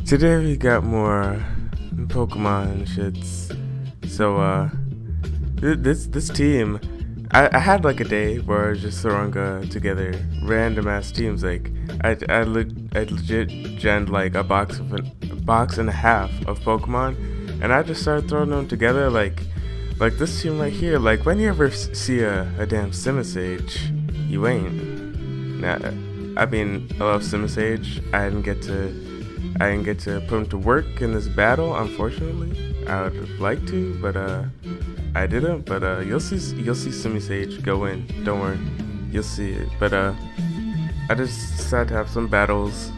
Today we got more Pokemon shits. So this team, I had like a day where I was just throwing together random ass teams. Like I legit gened like a box and a half of Pokemon, and I just started throwing them together like this team right here. Like when you ever see a damn Simisage, you ain't. Nah, I mean, I love Simisage. I didn't get to put him to work in this battle, unfortunately. I would have liked to, but I didn't. But you'll see Simisage go in. Don't worry, you'll see it. But I just decided to have some battles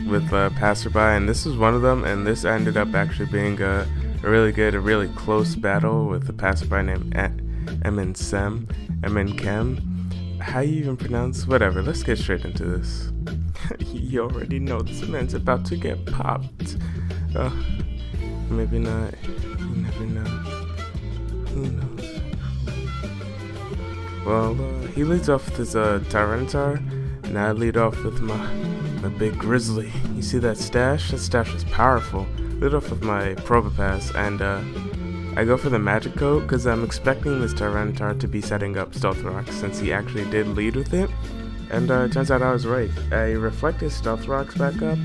with Passerby, and this was one of them. And this ended up actually being a really close battle with the Passerby named Emincem. How you even pronounce? Whatever. Let's get straight into this. You already know this man's about to get popped. Maybe not. You never know. Who knows? Well, he leads off with his Tyranitar, and I lead off with my big Grizzly. You see that stash? That stash is powerful. Lead off with my Probopass, and I go for the Magic Coat because I'm expecting this Tyranitar to be setting up Stealth Rocks since he actually did lead with it. And it turns out I was right. I reflect his Stealth Rocks back up,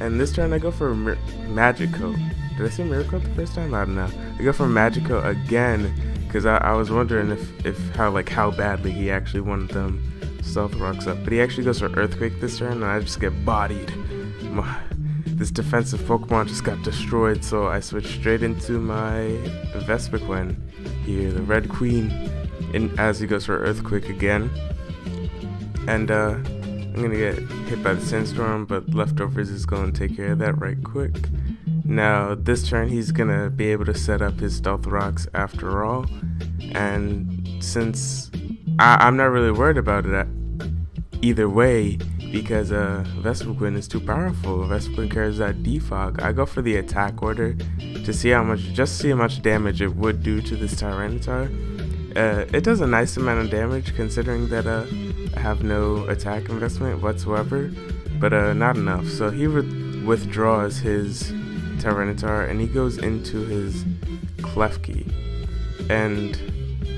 and this turn I go for Magic Coat. Did I say Mirror Coat the first time? I don't know. I go for Magic Coat again because I was wondering how badly he actually wanted them Stealth Rocks up. But he actually goes for Earthquake this turn, and I just get bodied. This defensive Pokemon just got destroyed, so I switched straight into my Vespiquen here, the Red Queen, as he goes for Earthquake again. And I'm gonna get hit by the Sandstorm, but Leftovers is gonna take care of that right quick. Now this turn he's gonna be able to set up his Stealth Rocks after all, and since I'm not really worried about it either way, because Vespiquen is too powerful. Vespiquen carries that defog. I go for the attack order to see how much damage it would do to this Tyranitar. It does a nice amount of damage considering that I have no attack investment whatsoever, but not enough. So he withdraws his Tyranitar and he goes into his Klefki, and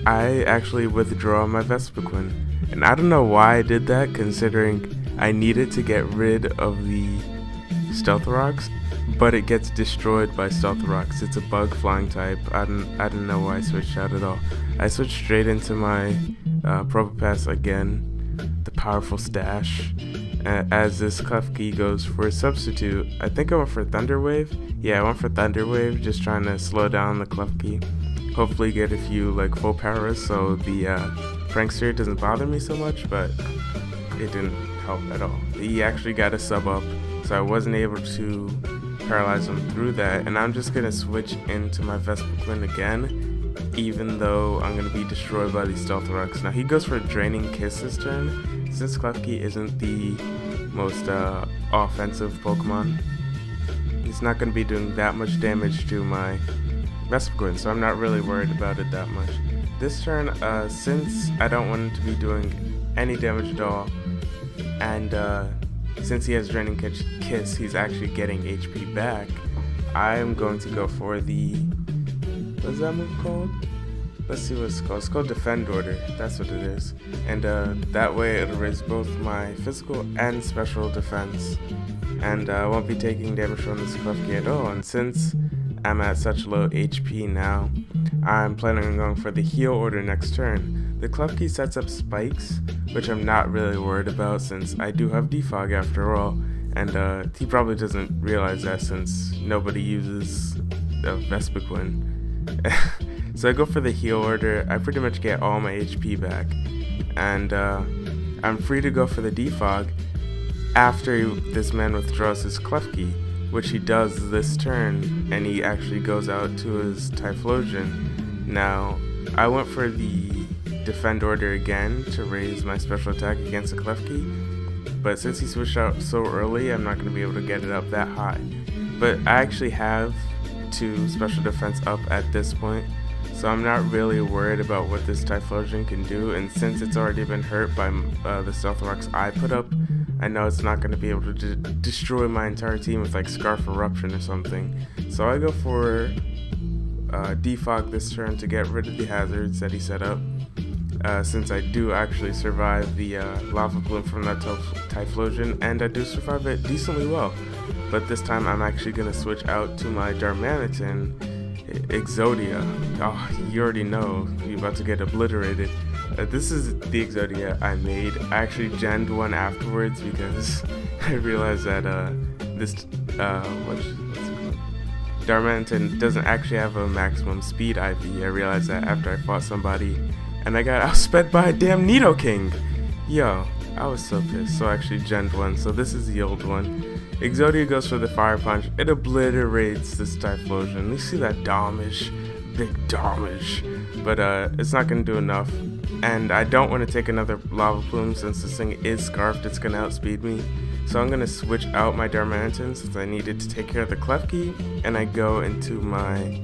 I actually withdraw my Vespiquen. And I don't know why I did that, considering I needed to get rid of the Stealth Rocks, but it gets destroyed by Stealth Rocks. It's a bug flying type. I didn't know why I switched out at all. I switched straight into my Probopass again, the powerful stash, as this Klefki goes for a substitute. I think I went for Thunder Wave. Yeah, I went for Thunder Wave, just trying to slow down the Klefki. Hopefully get a few like full powers so the Prankster doesn't bother me so much, but it didn't help at all. He actually got a sub up, so I wasn't able to paralyze him through that, and I'm just gonna switch into my Vespiquen again, even though I'm gonna be destroyed by these Stealth Rocks. Now he goes for a Draining Kiss this turn. Since Klefki isn't the most offensive Pokemon, he's not gonna be doing that much damage to my Vespiquen, so I'm not really worried about it that much. This turn, since I don't want him to be doing any damage at all, and since he has Draining Kiss, he's actually getting HP back, I'm going to go for the, what's that move called? Let's see what it's called. It's called Defend Order. That's what it is. And that way it'll raise both my physical and special defense, and I won't be taking damage from this Klefki at all. And since I'm at such low HP now, I'm planning on going for the Heal Order next turn. The Klefki sets up spikes, which I'm not really worried about since I do have defog after all, and he probably doesn't realize that since nobody uses Vespiquen. So I go for the Heal Order. I pretty much get all my HP back, and I'm free to go for the defog after this man withdraws his Klefki, which he does this turn, and he actually goes out to his Typhlosion. Now, I went for the Defend Order again to raise my special attack against the Klefki, but since he switched out so early, I'm not going to be able to get it up that high. But I actually have 2 special defense up at this point, so I'm not really worried about what this Typhlosion can do, and since it's already been hurt by the Stealth Rocks I put up, I know it's not going to be able to destroy my entire team with like Scarf Eruption or something. So I go for Defog this turn to get rid of the hazards that he set up, since I do actually survive the Lava Plume from that Typhlosion, and I do survive it decently well. But this time I'm actually going to switch out to my Darmanitan Exodia. Oh, you already know, you're about to get obliterated. This is the Exodia I made. I actually genned one afterwards because I realized that this what's it called? Darmanitan doesn't actually have a maximum speed IV. I realized that after I fought somebody, and I got outsped by a damn Nidoking. Yo, I was so pissed. So I actually genned one. So this is the old one. Exodia goes for the Fire Punch. It obliterates this Typhlosion. You see that damage, big damage, but it's not gonna do enough. And I don't want to take another Lava Plume since this thing is scarfed. It's gonna outspeed me. So I'm gonna switch out my Darmanitan since I needed to take care of the Klefki, and I go into my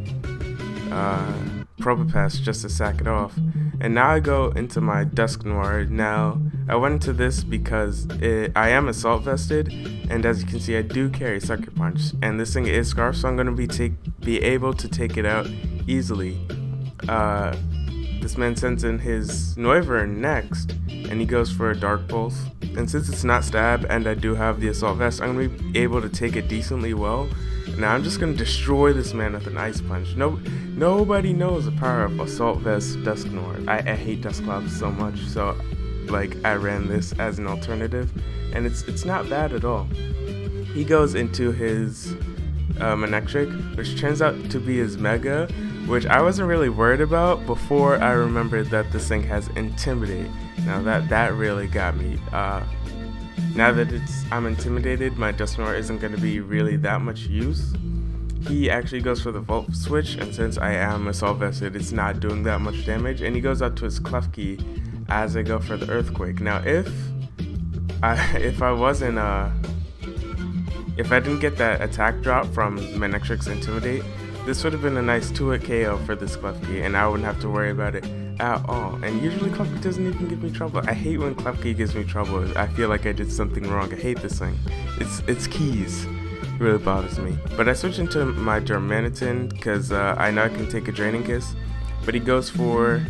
Probopass just to sack it off. And now I go into my Dusknoir. Now I went into this because I am Assault Vested, and as you can see I do carry Sucker Punch, and this thing is scarfed, so I'm gonna be able to take it out easily. This man sends in his Noivern next, and he goes for a Dark Pulse. And since it's not stab and I do have the Assault Vest, I'm going to be able to take it decently well. Now I'm just going to destroy this man with an Ice Punch. Nobody knows the power of Assault Vest Dusknoir. I hate Dusclops so much, so like I ran this as an alternative, and it's not bad at all. He goes into his Manectric, which turns out to be his Mega, which I wasn't really worried about before I remembered that this thing has Intimidate. Now that really got me. Now that I'm intimidated, my Dusknoir isn't going to be really that much use. He actually goes for the Volt Switch, and since I am Assault Vested, it's not doing that much damage, and he goes out to his Klefki as I go for the Earthquake. Now if I didn't get that attack drop from Manectric's Intimidate, this would have been a nice 2-hit KO for this Klefki, and I wouldn't have to worry about it at all. And usually Klefki doesn't even give me trouble. I hate when Klefki gives me trouble. I feel like I did something wrong. I hate this thing. It's keys. It really bothers me. But I switch into my Darmanitan because I know I can take a Draining Kiss, but he goes for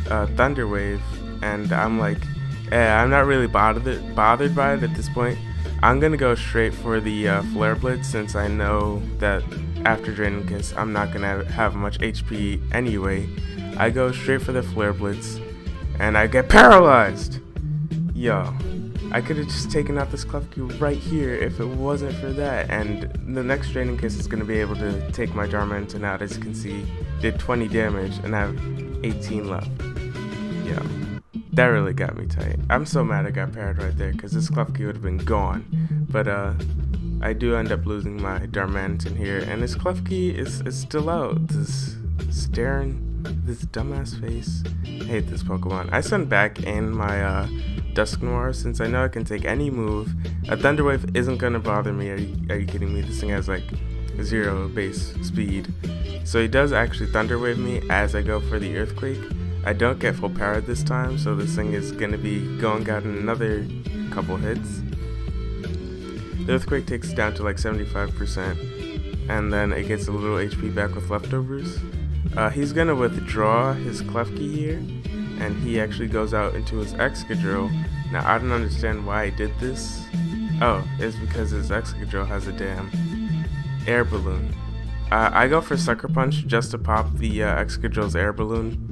Thunder Wave, and I'm like, I'm not really bothered by it at this point. I'm gonna go straight for the Flare Blitz since I know that after Draining Kiss I'm not gonna have much HP anyway. I go straight for the Flare Blitz and I get paralyzed. Yo, I could have just taken out this Klefki right here if it wasn't for that, and the next Draining Kiss is gonna be able to take my Darmanitan out. As you can see, did 20 damage and I have 18 left. Yo, that really got me tight. I'm so mad I got parried right there because this Klefki would have been gone. But I do end up losing my Darmanitan here, and this Klefki is still out. This staring, this dumbass face. I hate this Pokemon. I send back in my Dusknoir since I know I can take any move. A Thunder Wave isn't gonna bother me. Are you kidding me? This thing has like 0 base speed. So he does actually Thunder Wave me as I go for the Earthquake. I don't get full power this time, so this thing is gonna be going out in another couple hits. The Earthquake takes it down to like 75%, and then it gets a little HP back with leftovers. He's gonna withdraw his Klefki here, and he actually goes out into his Excadrill. Now I don't understand why he did this. Oh, it's because his Excadrill has a damn air balloon. I go for Sucker Punch just to pop the Excadrill's air balloon,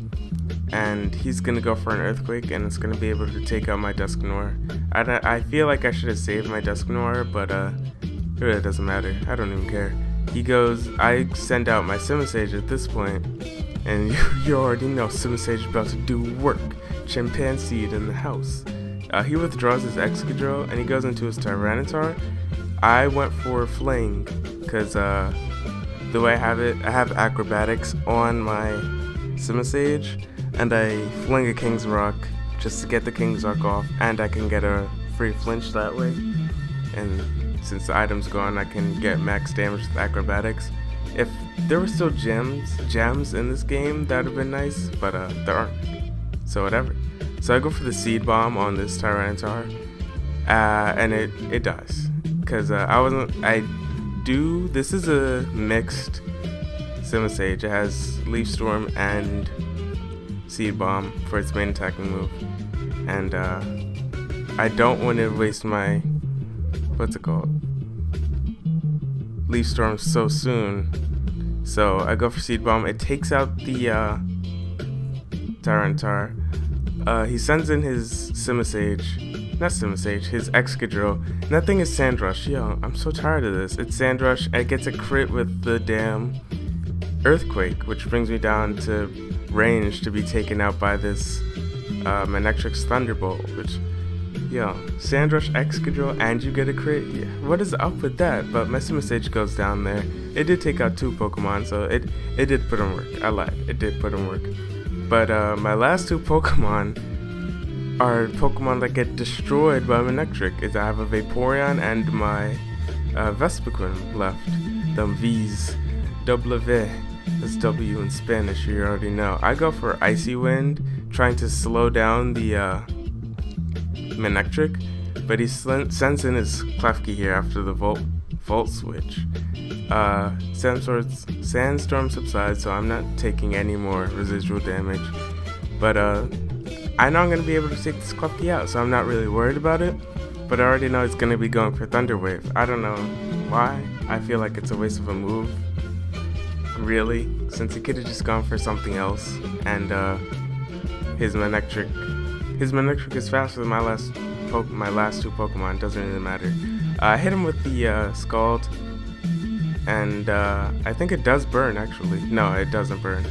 and he's gonna go for an Earthquake, and it's gonna be able to take out my Dusknoir. I feel like I should have saved my Dusknoir, but it really doesn't matter. I don't even care. He goes, I send out my Simisage at this point, and you already know Simisage is about to do work. Chimpanzee in the house. He withdraws his Excadrill, and he goes into his Tyranitar. I went for Fling, because the way I have it, I have Acrobatics on my Simisage, and I fling a King's Rock just to get the King's Rock off, and I can get a free flinch that way. And since the item's gone, I can get max damage with Acrobatics. If there were still gems in this game, that would have been nice, but there aren't. So whatever. So I go for the seed bomb on this Tyranitar, and it dies. Cause this is a mixed Simisage. It has Leaf Storm and Seed Bomb for its main attacking move, and I don't want to waste my Leaf Storm so soon. So I go for Seed Bomb. It takes out the Tyranitar. He sends in his his Excadrill. And that thing is Sandrush. Yo, I'm so tired of this. It's Sandrush, and it gets a crit with the damn Earthquake, which brings me down to range to be taken out by this Manectric's Thunderbolt, which, yo, Sandrush, Excadrill, and you get a crit? Yeah, what is up with that? But my Simisage goes down there. It did take out 2 Pokemon, so it did put in work. I lied. It did put in work. But my last 2 Pokemon are Pokemon that get destroyed by Manectric. I have a Vaporeon and my Vespiquen left. Them V's. W. That's W in Spanish, you already know. I go for Icy Wind, trying to slow down the Manectric, but he sends in his Klefki here after the Volt Switch. Sandstorm subsides, so I'm not taking any more residual damage. But I know I'm going to be able to take this Klefki out, so I'm not really worried about it. But I already know it's going to be going for Thunder Wave. I don't know why. I feel like it's a waste of a move, really, since he could have just gone for something else. And his Manectric is faster than my last 2 Pokemon. Doesn't really matter. I hit him with the Scald, and I think it does burn, actually. No, it doesn't burn.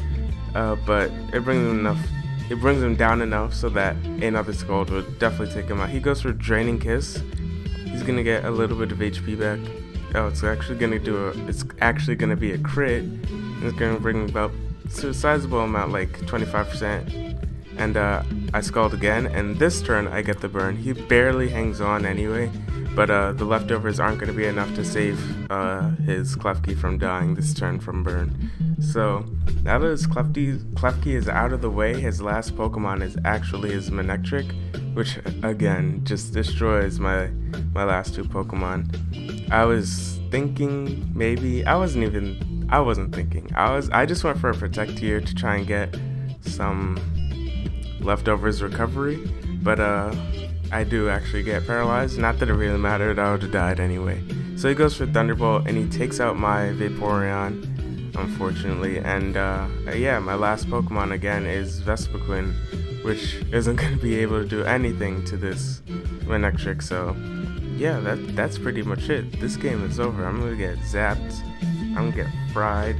But it brings him down enough so that another Scald would definitely take him out. He goes for Draining Kiss. He's gonna get a little bit of HP back. Oh, it's actually gonna be a crit. It's gonna bring about a sizable amount, like 25%. And I Scald again, and this turn I get the burn. He barely hangs on anyway, but the leftovers aren't going to be enough to save his Klefki from dying this turn from burn. So now that his Klefki is out of the way, his last Pokemon is actually his Manectric, which again just destroys my last 2 Pokemon. I was thinking maybe I wasn't thinking. I just went for a Protect here to try and get some leftovers recovery, but I do actually get paralyzed. Not that it really mattered, I would have died anyway. So he goes for Thunderbolt, and he takes out my Vaporeon, unfortunately. And yeah, my last Pokemon again is Vespiquen, which isn't going to be able to do anything to this Manectric. So yeah, that's pretty much it. This game is over. I'm gonna get zapped. I'm gonna get fried.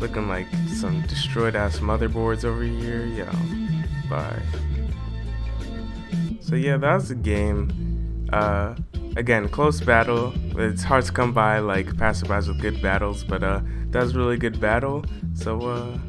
Looking like some destroyed ass motherboards over here. Yo, bye. So yeah, that was the game. Again, close battle. It's hard to come by like passerbys with good battles, but that was a really good battle. So